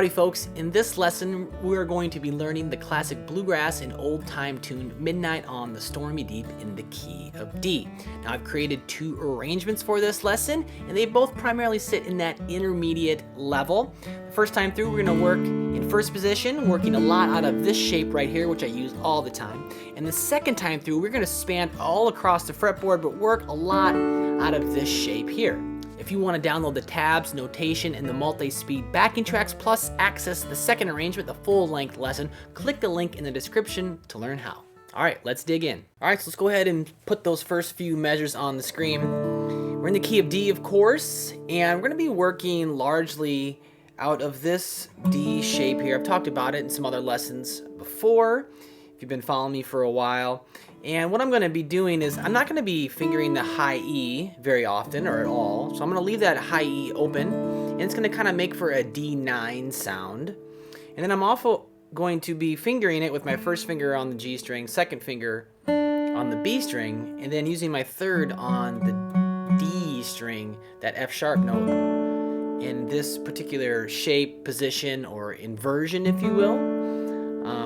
Howdy folks, in this lesson we're going to be learning the classic bluegrass and old time tune Midnight on the Stormy Deep in the key of D. Now I've created two arrangements for this lesson and they both primarily sit in that intermediate level. First time through we're going to work in first position, working a lot out of this shape right here, which I use all the time. And the second time through we're going to span all across the fretboard but work a lot out of this shape here. If you want to download the tabs, notation, and the multi-speed backing tracks, plus access the second arrangement, the full-length lesson, click the link in the description to learn how. All right, let's dig in. All right, so let's go ahead and put those first few measures on the screen. We're in the key of D, of course, and we're going to be working largely out of this D shape here. I've talked about it in some other lessons before, if you've been following me for a while. And what I'm going to be doing is I'm not going to be fingering the high E very often or at all. So I'm going to leave that high E open and it's going to kind of make for a D9 sound. And then I'm also going to be fingering it with my first finger on the G string, second finger on the B string, and then using my third on the D string, that F sharp note, in this particular shape, position, or inversion, if you will.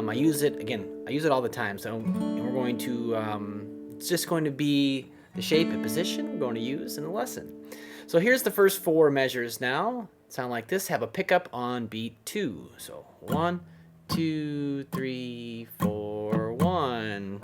I use it all the time, so we're going to, it's just going to be the shape and position we're going to use in the lesson. So here's the first four measures now. Sound like this, have a pickup on beat 2. So 1, 2, 3, 4, 1.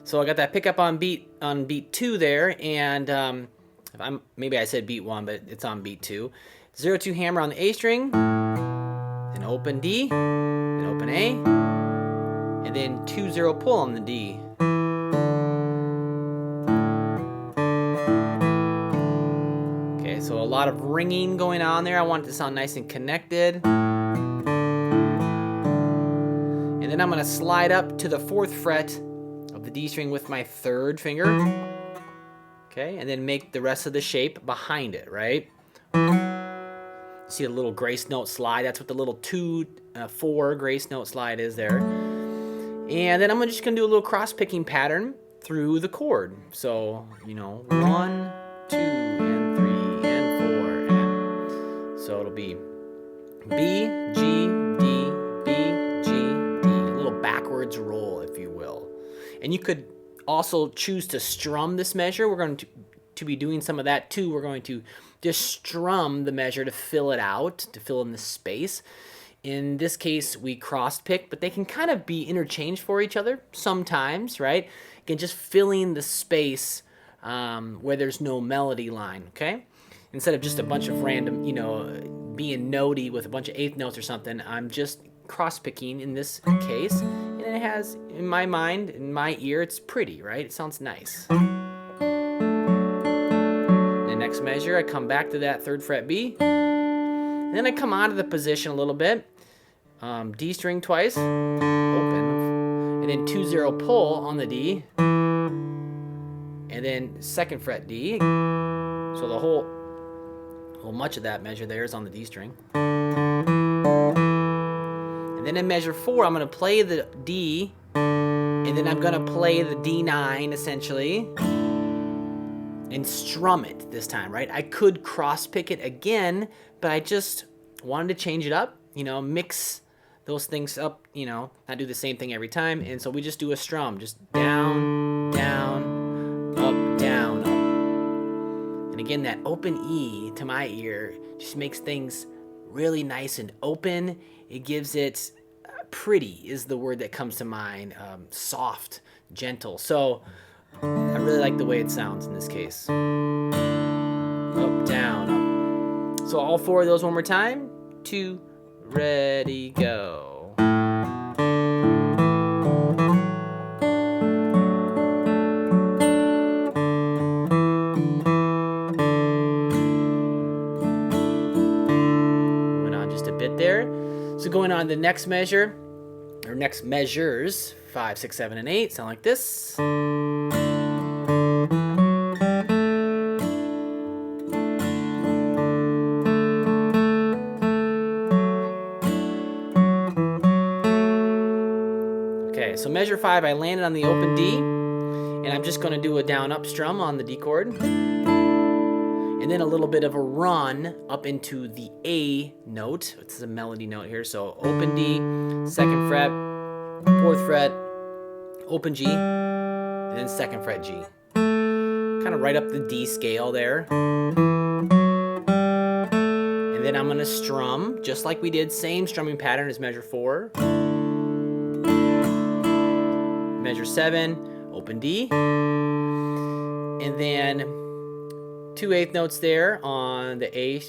So I got that pickup on beat 2 there, and maybe I said beat 1, but it's on beat 2. 0-2 hammer on the A string, then open D, then open A, and then 2-0 pull on the D. Okay, so a lot of ringing going on there. I want it to sound nice and connected. And then I'm going to slide up to the 4th fret of the D string with my third finger, okay, and then make the rest of the shape behind it, right? See a little grace note slide, that's what the little 2-4 grace note slide is there. And then I'm just gonna do a little cross picking pattern through the chord. So, 1, 2, and 3, and 4, and so it'll be B, G, D, B, G, D, a little backwards roll, if you will. And you could also choose to strum this measure. We're going to be doing some of that too. We're going to just strum the measure to fill it out, to fill in the space. In this case, we cross pick, but they can kind of be interchanged for each other sometimes, right? Again, just filling the space where there's no melody line, okay? Instead of just a bunch of random, being notey with a bunch of eighth notes or something, I'm just cross-picking in this case, and it has, in my mind, in my ear, it's pretty, right? It sounds nice. The next measure, I come back to that 3rd fret B, and then I come out of the position a little bit, D string twice, open, and then 2-0 pull on the D, and then 2nd fret D, so the whole much of that measure there is on the D string. And then in measure 4, I'm going to play the D, and then I'm going to play the D9 essentially, and strum it this time, right? I could cross pick it again, but I just wanted to change it up, mix those things up, not do the same thing every time. And so we just do a strum, just down, down, up, down, up. And again, that open E to my ear just makes things really nice and open. It gives it, pretty is the word that comes to mind, soft, gentle. So I really like the way it sounds in this case. Up, down, up. So all 4 of those one more time. 2, ready, go. Went on just a bit there. So going on to the next measure, or next measures, 5, 6, 7, and 8, sound like this. Okay, so measure 5, I landed on the open D, and I'm just going to do a down up strum on the D chord, and then a little bit of a run up into the A note. It's a melody note here, so open D, 2nd fret, 4th fret, open G, and then 2nd fret G. Kind of right up the D scale there. And then I'm going to strum, just like we did, same strumming pattern as measure 4. Measure 7, open D. And then 2 8th notes there on the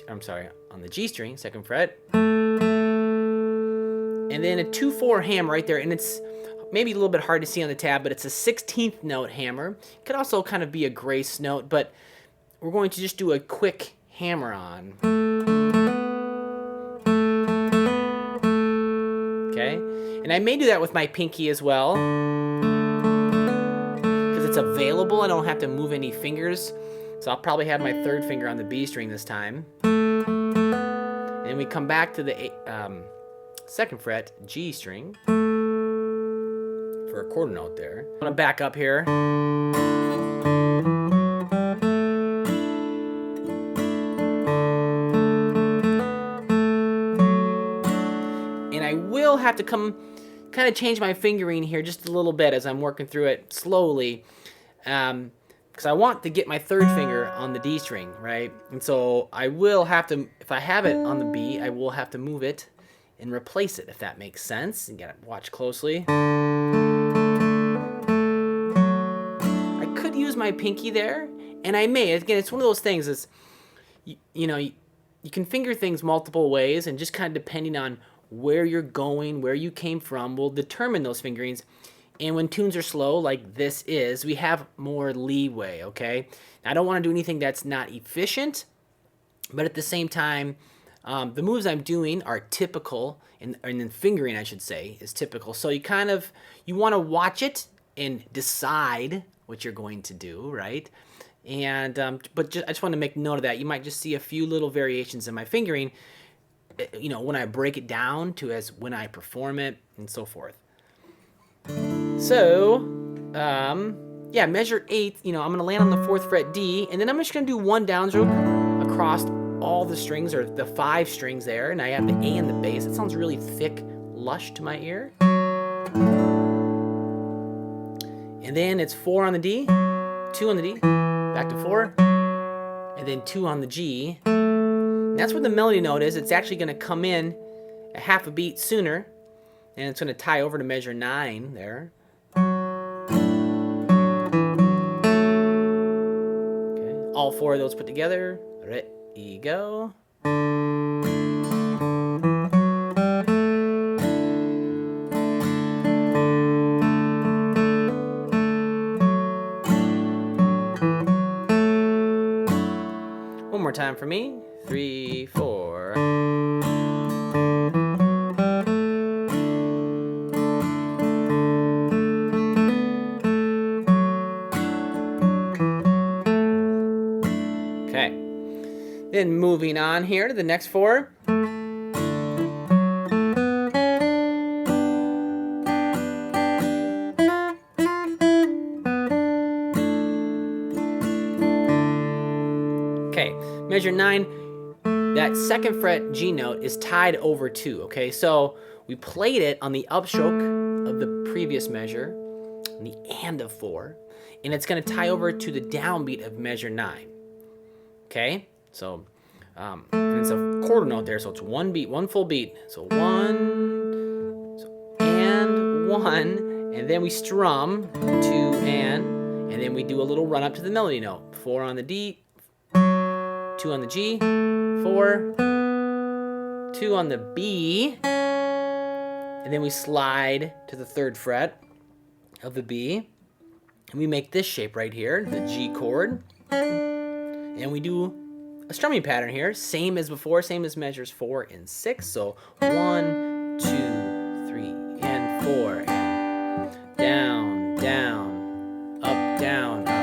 on the G string, 2nd fret. And then a 2/4 hammer right there, and it's maybe a little bit hard to see on the tab, but it's a 16th note hammer. It could also kind of be a grace note, but we're going to just do a quick hammer on. Okay, and I may do that with my pinky as well, because it's available. I don't have to move any fingers, so I'll probably have my 3rd finger on the B string this time. And then we come back to the 2nd fret G string for a quarter note there. I'm gonna back up here. And I will have to kind of change my fingering here just a little bit as I'm working through it slowly, because I want to get my 3rd finger on the D string, right? And so I will have to, if I have it on the B, I will have to move it and replace it, if that makes sense. You gotta watch closely. I could use my pinky there, and I may. Again, it's one of those things, is you know, you can finger things multiple ways, and just kind of depending on where you're going, where you came from, will determine those fingerings. And when tunes are slow, like this is, we have more leeway, okay? Now, I don't want to do anything that's not efficient, but at the same time, the moves I'm doing are typical, and the fingering, I should say, is typical. So you want to watch it and decide what you're going to do, right? And I just want to make note of that. You might just see a few little variations in my fingering, you know, when I break it down to as when I perform it and so forth. So, yeah, measure 8, you know, I'm going to land on the 4th fret D, and then I'm just going to do one downstroke across all the strings, or the 5 strings there, and I have the A and the bass. It sounds really thick, lush to my ear. And then it's 4 on the D, 2 on the D, back to 4, and then 2 on the G. And that's where the melody note is. It's actually going to come in a half a beat sooner, and it's going to tie over to measure 9 there. Okay, all 4 of those put together. Ready, go. One more time for me. 3, 4. Okay. Then moving on here to the next 4. Okay, measure 9. That 2nd fret G note is tied over 2, okay? So we played it on the upstroke of the previous measure, on the and of 4, and it's going to tie over to the downbeat of measure 9, okay? So, and it's a quarter note there, so it's one beat, one full beat. So 1, and 1, and then we strum 2 and then we do a little run up to the melody note. 4 on the D, 2 on the G, 4, 2 on the B, and then we slide to the 3rd fret of the B, and we make this shape right here, the G chord, and we do a strumming pattern here, same as before, same as measures 4 and 6. So 1, 2, 3, and 4, and down, down, up, down, up,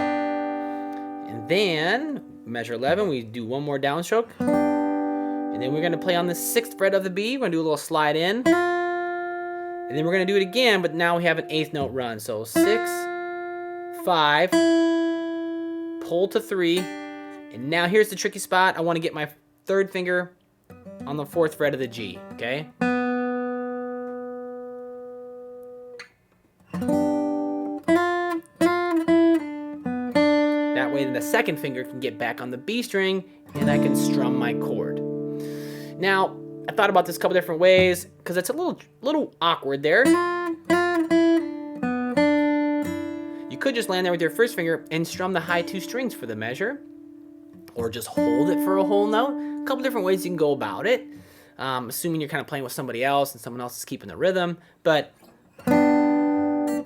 and then measure 11, we do one more downstroke, and then we're going to play on the 6th fret of the B. We're going to do a little slide in, And then we're gonna do it again, but now we have an 8th note run. So 6, 5, pull to 3, and now here's the tricky spot. I wanna get my 3rd finger on the 4th fret of the G, okay? That way the 2nd finger can get back on the B string and I can strum my chord. Now, I thought about this a couple different ways because it's a little awkward there. You could just land there with your 1st finger and strum the high 2 strings for the measure, or just hold it for a whole note. A couple different ways you can go about it, assuming you're kind of playing with somebody else and someone else is keeping the rhythm. But 1.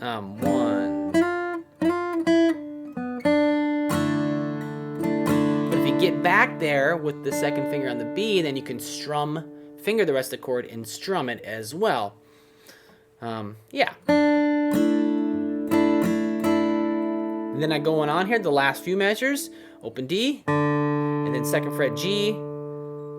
But if you get back there with the 2nd finger on the B, then you can finger the rest of the chord and strum it as well. Yeah. And then I go on here, the last few measures, open D, and then 2nd fret G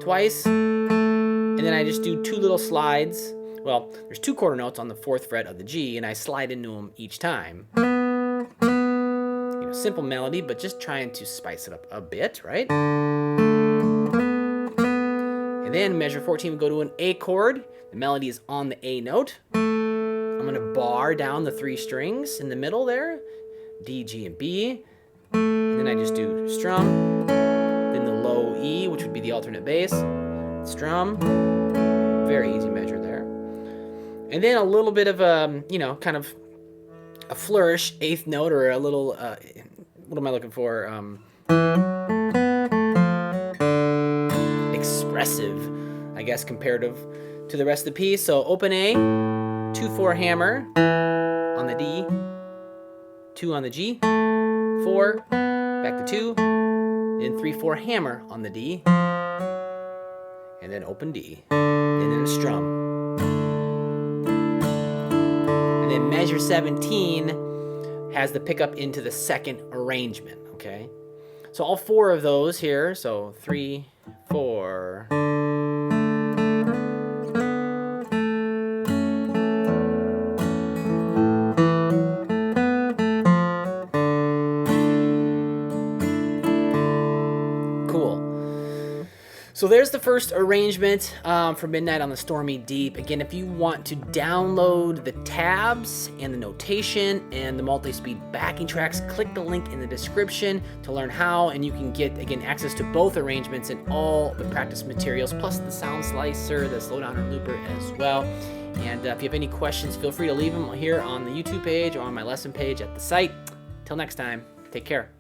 twice, and then I just do 2 little slides. Well, there's 2 quarter notes on the 4th fret of the G, and I slide into them each time. You know, simple melody, but just trying to spice it up a bit, right? And then measure 14, we go to an A chord. The melody is on the A note. I'm gonna bar down the 3 strings in the middle there, D, G, and B. And then I just do strum, then the low E, which would be the alternate bass, strum, very easy measure there. And then a little bit of a, you know, kind of a flourish 8th note, or a little, what am I looking for? Expressive, I guess, comparative to the rest of the piece. So open A, 2-4 hammer on the D, 2 on the G, 4, back to 2, then 3-4 hammer on the D, and then open D, and then a strum. And then measure 17 has the pickup into the 2nd arrangement, okay? So all 4 of those here, so 3, 4. So there's the first arrangement for Midnight on the Stormy Deep. Again, if you want to download the tabs and the notation and the multi-speed backing tracks, click the link in the description to learn how, and you can get, again, access to both arrangements and all the practice materials, plus the sound slicer, the slowdowner looper as well. And if you have any questions, feel free to leave them here on the YouTube page or on my lesson page at the site. Till next time, take care.